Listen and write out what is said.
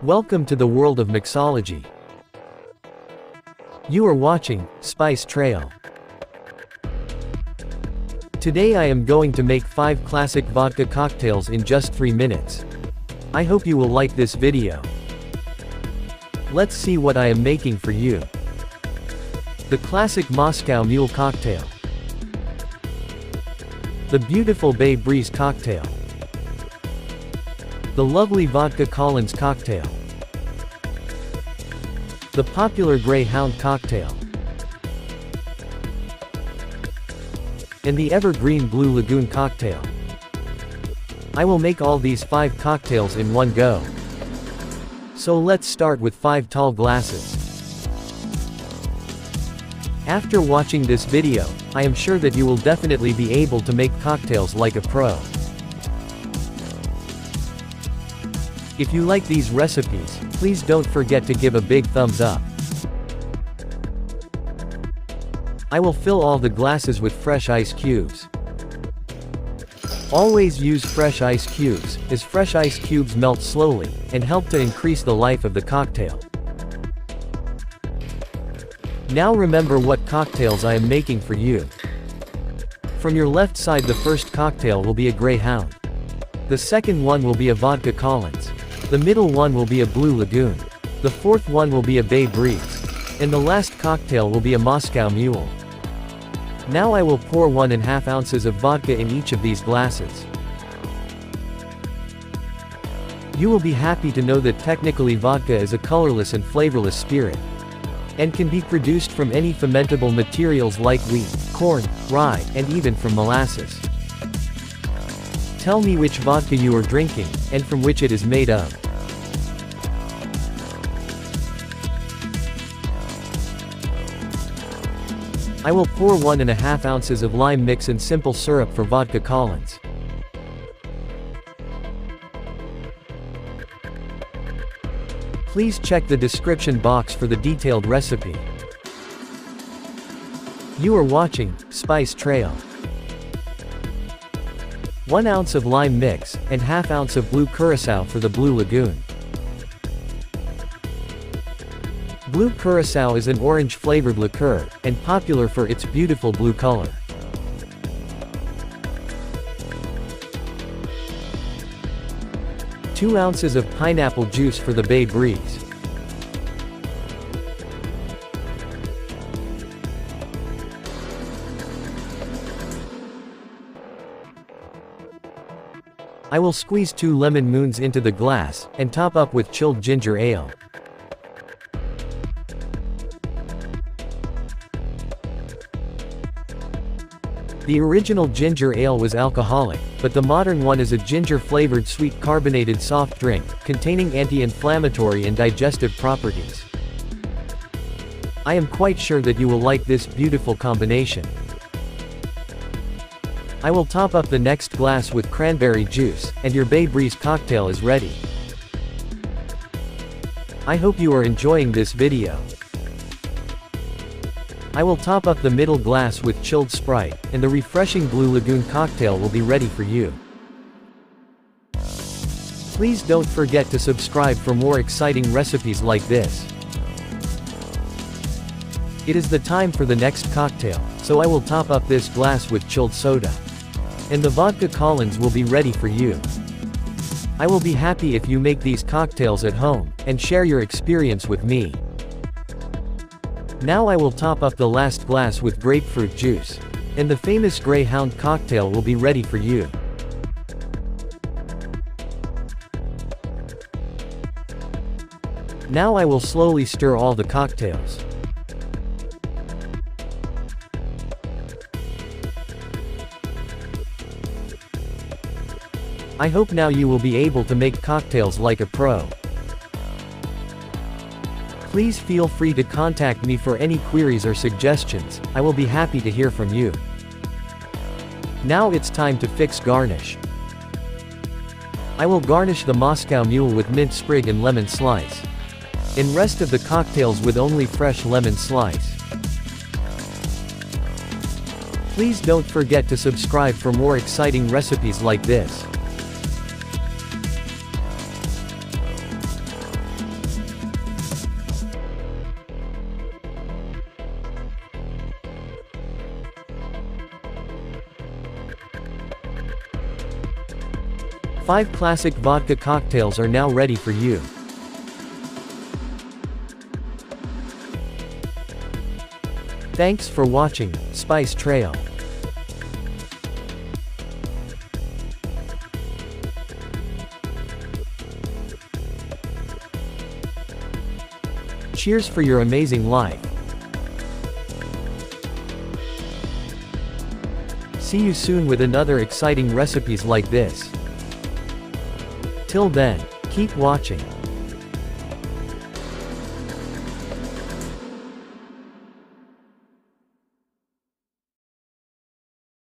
Welcome to the world of mixology. You are watching Spice Trail. Today I am going to make 5 classic vodka cocktails in just 3 minutes. I hope you will like this video. Let's see what I am making for you. The classic Moscow Mule Cocktail. The beautiful Bay Breeze Cocktail. The lovely Vodka Collins Cocktail. The popular Grey Hound Cocktail. And the evergreen Blue Lagoon Cocktail. I will make all these 5 cocktails in one go. So let's start with 5 tall glasses. After watching this video, I am sure that you will definitely be able to make cocktails like a pro. If you like these recipes, please don't forget to give a big thumbs up. I will fill all the glasses with fresh ice cubes. Always use fresh ice cubes, as fresh ice cubes melt slowly, and help to increase the life of the cocktail. Now remember what cocktails I am making for you. From your left side, the first cocktail will be a Grey Hound. The second one will be a Vodka Collins. The middle one will be a Blue Lagoon. The fourth one will be a Bay Breeze. And the last cocktail will be a Moscow Mule. Now I will pour 1½ ounces of vodka in each of these glasses. You will be happy to know that technically vodka is a colorless and flavorless spirit, and can be produced from any fermentable materials like wheat, corn, rye, and even from molasses. Tell me which vodka you are drinking, and from which it is made of. I will pour 1½ ounces of lime mix and simple syrup for Vodka Collins. Please check the description box for the detailed recipe. You are watching Spice Trail. 1 ounce of lime mix, and ½ ounce of blue curacao for the Blue Lagoon. Blue curacao is an orange-flavored liqueur, and popular for its beautiful blue color. Two ounces of pineapple juice for the Bay Breeze. I will squeeze 2 lemon moons into the glass, and top up with chilled ginger ale. The original ginger ale was alcoholic, but the modern one is a ginger-flavored sweet carbonated soft drink, containing anti-inflammatory and digestive properties. I am quite sure that you will like this beautiful combination. I will top up the next glass with cranberry juice, and your Bay Breeze cocktail is ready. I hope you are enjoying this video. I will top up the middle glass with chilled Sprite, and the refreshing Blue Lagoon cocktail will be ready for you. Please don't forget to subscribe for more exciting recipes like this. It is the time for the next cocktail, so I will top up this glass with chilled soda. And the Vodka Collins will be ready for you. I will be happy if you make these cocktails at home, and share your experience with me. Now I will top up the last glass with grapefruit juice. And the famous Grey Hound cocktail will be ready for you. Now I will slowly stir all the cocktails. I hope now you will be able to make cocktails like a pro. Please feel free to contact me for any queries or suggestions. I will be happy to hear from you. Now it's time to fix garnish. I will garnish the Moscow Mule with mint sprig and lemon slice. And rest of the cocktails with only fresh lemon slice. Please don't forget to subscribe for more exciting recipes like this. 5 classic vodka cocktails are now ready for you. Thanks for watching, Spice Trail. Cheers for your amazing life. See you soon with another exciting recipes like this. Till then, keep watching.